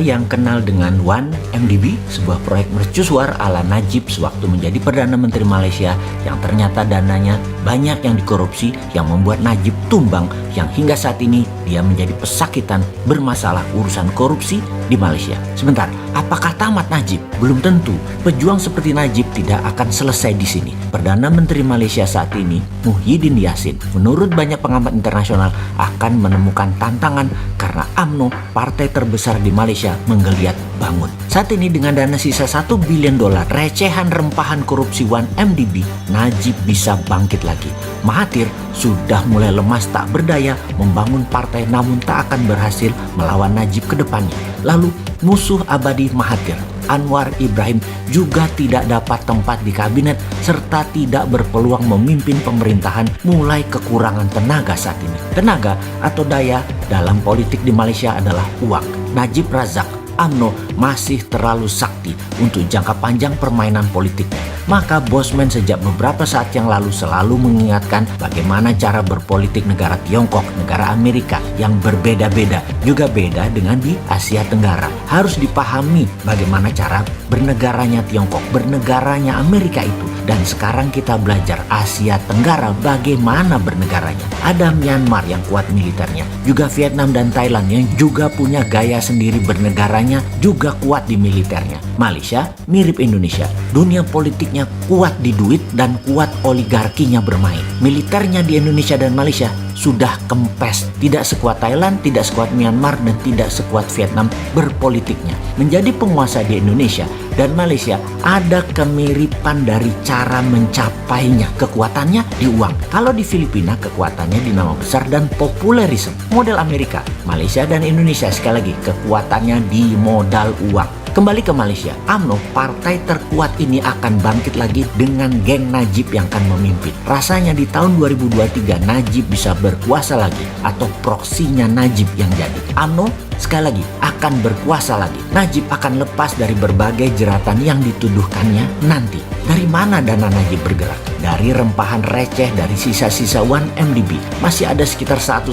yang kenal dengan 1MDB, sebuah proyek mercusuar ala Najib sewaktu menjadi Perdana Menteri Malaysia yang ternyata dananya banyak yang dikorupsi yang membuat Najib tumbang, yang hingga saat ini dia menjadi pesakitan bermasalah urusan korupsi di Malaysia. Sebentar, apakah tamat Najib? Belum tentu. Pejuang seperti Najib tidak akan selesai di sini. Perdana Menteri Malaysia saat ini, Muhyiddin Yassin, menurut banyak pengamat internasional akan menemukan tantangan karena UMNO, partai terbesar di Malaysia, menggeliat bangun. Saat ini dengan dana sisa $1 bilion recehan rempahan korupsi 1MDB, Najib bisa bangkit lagi. Mahathir sudah mulai lemas tak berdaya membangun partai namun tak akan berhasil melawan Najib ke depannya. Lalu musuh abadi Mahathir, Anwar Ibrahim, juga tidak dapat tempat di kabinet serta tidak berpeluang memimpin pemerintahan, mulai kekurangan tenaga saat ini. Tenaga atau daya dalam politik di Malaysia adalah uang. Najib Razak, UMNO masih terlalu sakti untuk jangka panjang permainan politiknya. Maka Bosman sejak beberapa saat yang lalu selalu mengingatkan bagaimana cara berpolitik negara Tiongkok, negara Amerika yang berbeda-beda, juga beda dengan di Asia Tenggara. Harus dipahami bagaimana cara bernegaranya Tiongkok, bernegaranya Amerika itu. Dan sekarang kita belajar Asia Tenggara bagaimana bernegaranya. Ada Myanmar yang kuat militernya, juga Vietnam dan Thailand yang juga punya gaya sendiri bernegaranya, juga kuat di militernya. Malaysia mirip Indonesia, dunia politiknya kuat di duit dan kuat oligarkinya bermain. Militernya di Indonesia dan Malaysia sudah kempes, tidak sekuat Thailand, tidak sekuat Myanmar, dan tidak sekuat Vietnam berpolitiknya. Menjadi penguasa di Indonesia dan Malaysia ada kemiripan dari cara mencapainya. Kekuatannya di uang. Kalau di Filipina kekuatannya di nama besar dan populerisme. Model Amerika, Malaysia dan Indonesia sekali lagi kekuatannya di modal uang. Kembali ke Malaysia, UMNO, partai terkuat ini akan bangkit lagi dengan geng Najib yang akan memimpin. Rasanya di tahun 2023 Najib bisa berkuasa lagi atau proksinya Najib yang jadi. UMNO sekali lagi akan berkuasa lagi. Najib akan lepas dari berbagai jeratan yang dituduhkannya nanti. Dari mana dana Najib bergerak? Dari rempahan receh dari sisa-sisa 1MDB. Masih ada sekitar 1-2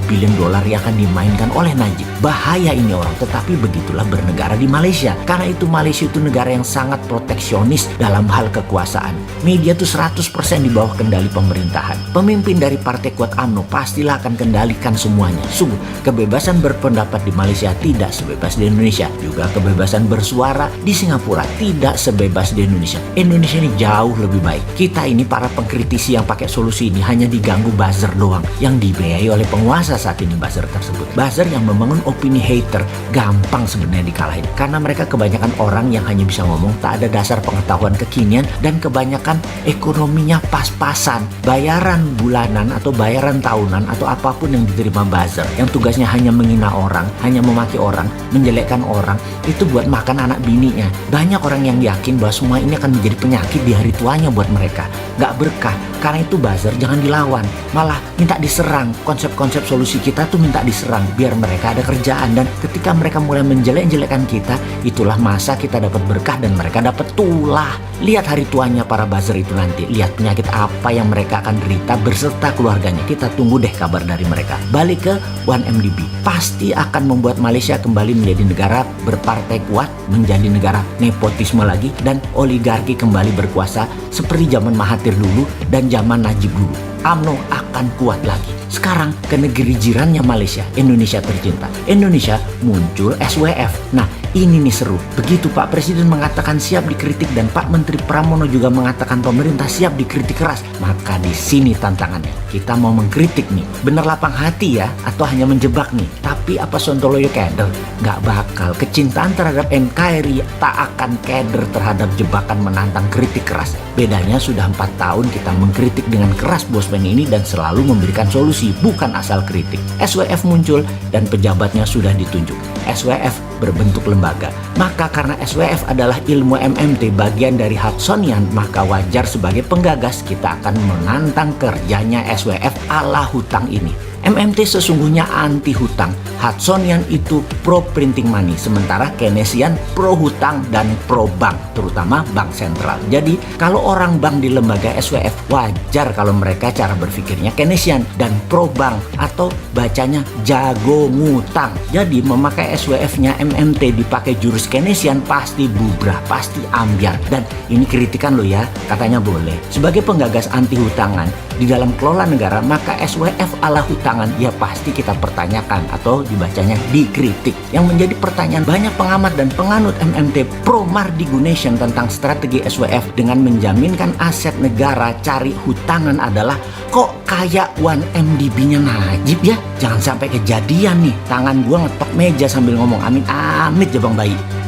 bilion dolar yang akan dimainkan oleh Najib. Bahaya ini orang, tetapi begitulah bernegara di Malaysia. Karena itu Malaysia itu negara yang sangat proteksionis dalam hal kekuasaan. Media itu 100% di bawah kendali pemerintahan. Pemimpin dari partai kuat UMNO pastilah akan kendalikan semuanya. Sungguh, kebebasan berpendapat di Malaysia tidak sebebas di Indonesia. Juga kebebasan bersuara di Singapura tidak sebebas di Indonesia. Indonesia ini jauh lebih baik. Kita ini para pengkritisi yang pakai solusi ini hanya diganggu buzzer doang yang dibiayai oleh penguasa saat ini. Buzzer tersebut, buzzer yang membangun opini hater, gampang sebenarnya dikalahin karena mereka kebanyakan orang yang hanya bisa ngomong, tak ada dasar pengetahuan kekinian, dan kebanyakan ekonominya pas-pasan. Bayaran bulanan atau bayaran tahunan atau apapun yang diterima buzzer yang tugasnya hanya menghina orang, hanya memaki orang, menjelekkan orang, itu buat makan anak bininya. Banyak orang yang yakin bahwa semua ini akan menjadi penyakit di hari tuanya buat mereka. Gak berkah. Karena itu buzzer jangan dilawan, malah minta diserang. Konsep-konsep solusi kita tuh minta diserang biar mereka ada kerjaan. Dan ketika mereka mulai menjelek-jelekan kita, itulah masa kita dapat berkah dan mereka dapat tulah. Lihat hari tuanya para buzzer itu nanti. Lihat penyakit apa yang mereka akan derita berserta keluarganya. Kita tunggu deh kabar dari mereka. Balik ke 1MDB. Pasti akan membuat Malaysia kembali menjadi negara berpartai kuat, menjadi negara nepotisme lagi, dan oligarki kembali berkuasa seperti zaman Mahathir dulu dan zaman Najib dulu. UMNO akan kuat lagi. Sekarang ke negeri jirannya Malaysia, Indonesia tercinta. Indonesia muncul SWF. Nah, ini nih seru. Begitu Pak Presiden mengatakan siap dikritik dan Pak Menteri Pramono juga mengatakan pemerintah siap dikritik keras, maka di sini tantangannya. Kita mau mengkritik nih, bener lapang hati ya, atau hanya menjebak nih. Tapi apa Sontoloyo keder? Nggak bakal. Kecintaan terhadap NKRI tak akan keder terhadap jebakan menantang kritik keras. Bedanya sudah 4 tahun kita mengkritik dengan keras Bosman ini dan selalu memberikan solusi, bukan asal kritik. SWF muncul dan pejabatnya sudah ditunjuk. SWF berbentuk lembaga. Maka karena SWF adalah ilmu MMT bagian dari Hudsonian, maka wajar sebagai penggagas kita akan menantang kerjanya SWF ala hutang ini. MMT sesungguhnya anti hutang, Hudsonian itu pro printing money, sementara Keynesian pro hutang dan pro bank, terutama bank sentral. Jadi kalau orang bank di lembaga SWF wajar kalau mereka cara berpikirnya Keynesian dan pro bank atau bacanya jago ngutang. Jadi memakai SWF-nya MMT dipakai jurus Keynesian pasti bubrah, pasti ambiar. Dan ini kritikan loh ya, katanya boleh. Sebagai penggagas anti hutangan di dalam kelola negara, maka SWF ala hutangan ya pasti kita pertanyakan atau dibacanya dikritik. Yang menjadi pertanyaan banyak pengamat dan penganut MMT pro Mardigunation tentang strategi SWF dengan menjaminkan aset negara cari hutangan adalah, kok kayak 1MDB-nya Najib ya? Jangan sampai kejadian nih tangan gua ngetok meja sambil ngomong amin-amit ya Bang Bayi.